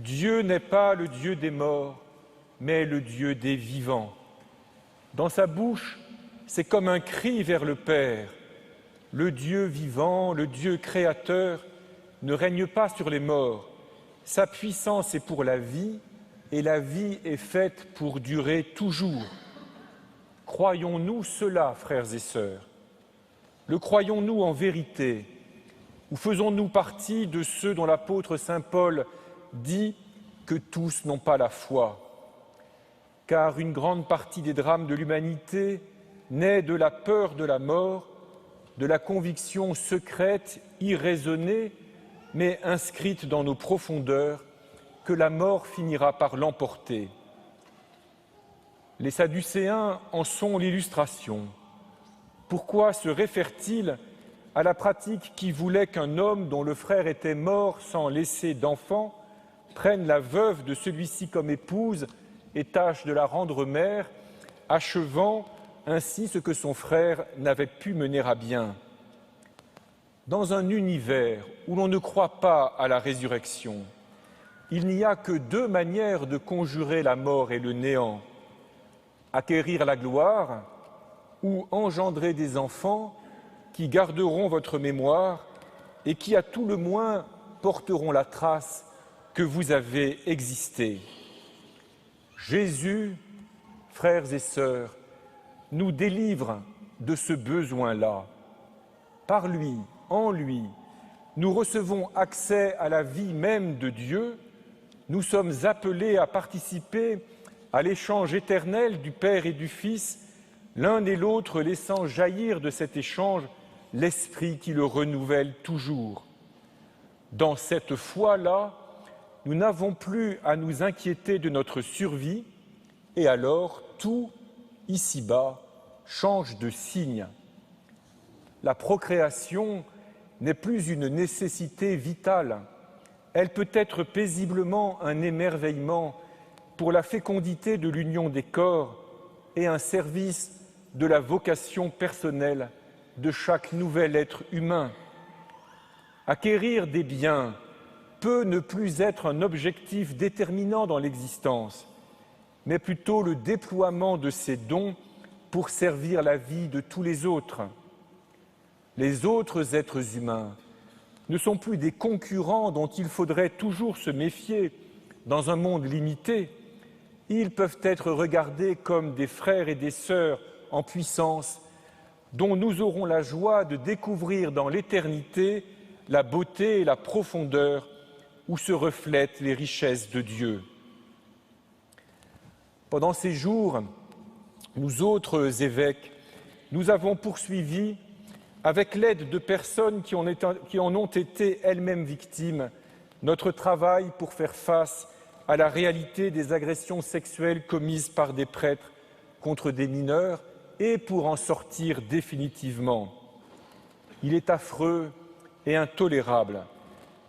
Dieu n'est pas le Dieu des morts, mais le Dieu des vivants. Dans sa bouche, c'est comme un cri vers le Père. Le Dieu vivant, le Dieu créateur, ne règne pas sur les morts. Sa puissance est pour la vie, et la vie est faite pour durer toujours. Croyons-nous cela, frères et sœurs? Le croyons-nous en vérité? Ou faisons-nous partie de ceux dont l'apôtre saint Paul dit que tous n'ont pas la foi? Car une grande partie des drames de l'humanité naît de la peur de la mort, de la conviction secrète, irraisonnée, mais inscrite dans nos profondeurs, que la mort finira par l'emporter. Les Sadducéens en sont l'illustration. Pourquoi se réfèrent-ils à la pratique qui voulait qu'un homme dont le frère était mort sans laisser d'enfant prenne la veuve de celui-ci comme épouse et tâche de la rendre mère, achevant ainsi ce que son frère n'avait pu mener à bien? Dans un univers où l'on ne croit pas à la résurrection, il n'y a que deux manières de conjurer la mort et le néant: acquérir la gloire ou engendrer des enfants qui garderont votre mémoire et qui, à tout le moins, porteront la trace que vous avez existé. Jésus, frères et sœurs, nous délivre de ce besoin-là. Par lui, en lui, nous recevons accès à la vie même de Dieu. Nous sommes appelés à participer à l'échange éternel du Père et du Fils, l'un et l'autre laissant jaillir de cet échange l'Esprit qui le renouvelle toujours. Dans cette foi-là, nous n'avons plus à nous inquiéter de notre survie, et alors tout, ici-bas, change de signe. La procréation n'est plus une nécessité vitale. Elle peut être paisiblement un émerveillement pour la fécondité de l'union des corps et un service de la vocation personnelle de chaque nouvel être humain. Acquérir des biens peut ne plus être un objectif déterminant dans l'existence, mais plutôt le déploiement de ces dons pour servir la vie de tous les autres. Les autres êtres humains ne sont plus des concurrents dont il faudrait toujours se méfier dans un monde limité. Ils peuvent être regardés comme des frères et des sœurs en puissance, dont nous aurons la joie de découvrir dans l'éternité la beauté et la profondeur où se reflètent les richesses de Dieu. Pendant ces jours, nous autres évêques, nous avons poursuivi, avec l'aide de personnes qui en ont été elles-mêmes victimes, notre travail pour faire face à la réalité des agressions sexuelles commises par des prêtres contre des mineurs et pour en sortir définitivement. Il est affreux et intolérable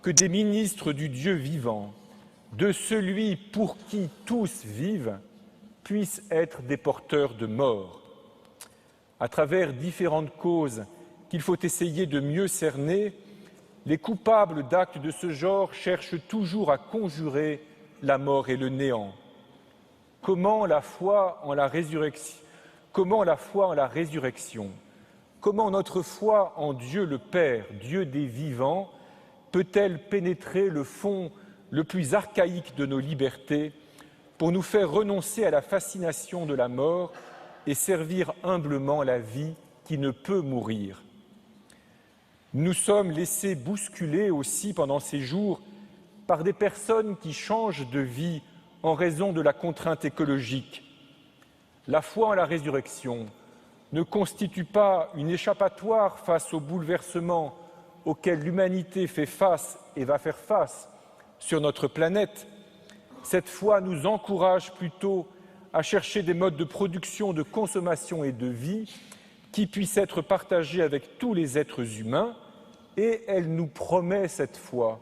que des ministres du Dieu vivant, de celui pour qui tous vivent, puissent être des porteurs de mort. À travers différentes causes qu'il faut essayer de mieux cerner, les coupables d'actes de ce genre cherchent toujours à conjurer la mort et le néant. Comment la foi en la résurrection? Comment notre foi en Dieu le Père, Dieu des vivants, peut-elle pénétrer le fond le plus archaïque de nos libertés pour nous faire renoncer à la fascination de la mort et servir humblement la vie qui ne peut mourir? Nous sommes laissés bousculer aussi pendant ces jours par des personnes qui changent de vie en raison de la contrainte écologique. La foi en la résurrection ne constitue pas une échappatoire face aux bouleversements auxquels l'humanité fait face et va faire face sur notre planète. Cette foi nous encourage plutôt à chercher des modes de production, de consommation et de vie qui puissent être partagés avec tous les êtres humains, et elle nous promet cette fois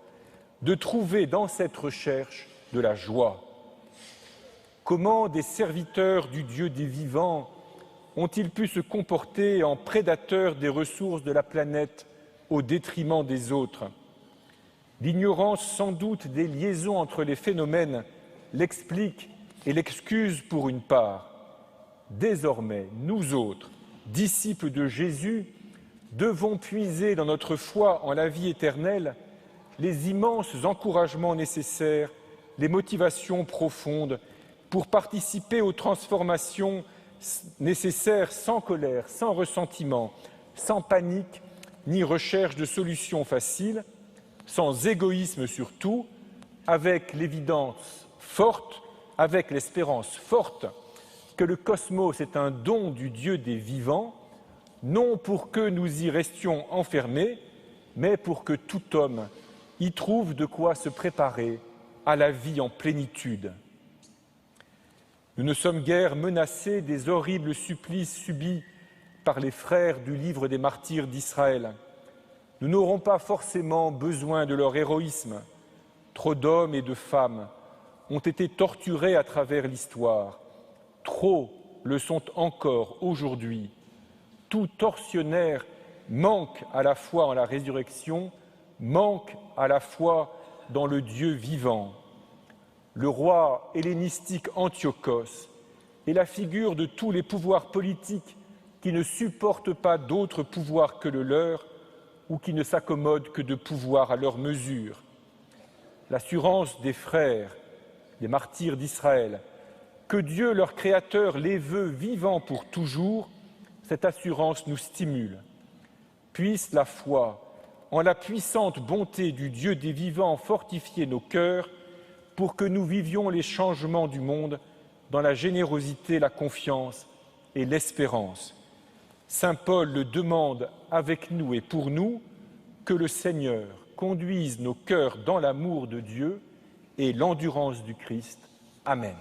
de trouver dans cette recherche de la joie. Comment des serviteurs du Dieu des vivants ont-ils pu se comporter en prédateurs des ressources de la planète au détriment des autres? L'ignorance sans doute des liaisons entre les phénomènes l'explique et l'excuse pour une part. Désormais, nous autres, disciples de Jésus, devons puiser dans notre foi en la vie éternelle les immenses encouragements nécessaires, les motivations profondes pour participer aux transformations nécessaires sans colère, sans ressentiment, sans panique, ni recherche de solutions faciles, sans égoïsme surtout, avec l'évidence forte, avec l'espérance forte que le cosmos est un don du Dieu des vivants, non pour que nous y restions enfermés, mais pour que tout homme y trouve de quoi se préparer à la vie en plénitude. Nous ne sommes guère menacés des horribles supplices subis par les frères du livre des martyrs d'Israël. Nous n'aurons pas forcément besoin de leur héroïsme. Trop d'hommes et de femmes ont été torturés à travers l'histoire. Trop le sont encore aujourd'hui. Tout tortionnaire manque à la fois en la résurrection, manque à la fois dans le Dieu vivant. Le roi hellénistique Antiochos est la figure de tous les pouvoirs politiques qui ne supportent pas d'autre pouvoir que le leur ou qui ne s'accommodent que de pouvoir à leur mesure. L'assurance des frères, des martyrs d'Israël, que Dieu, leur Créateur, les veut vivants pour toujours, cette assurance nous stimule. Puisse la foi, en la puissante bonté du Dieu des vivants, fortifier nos cœurs pour que nous vivions les changements du monde dans la générosité, la confiance et l'espérance. Saint Paul le demande avec nous et pour nous, que le Seigneur conduise nos cœurs dans l'amour de Dieu et l'endurance du Christ. Amen.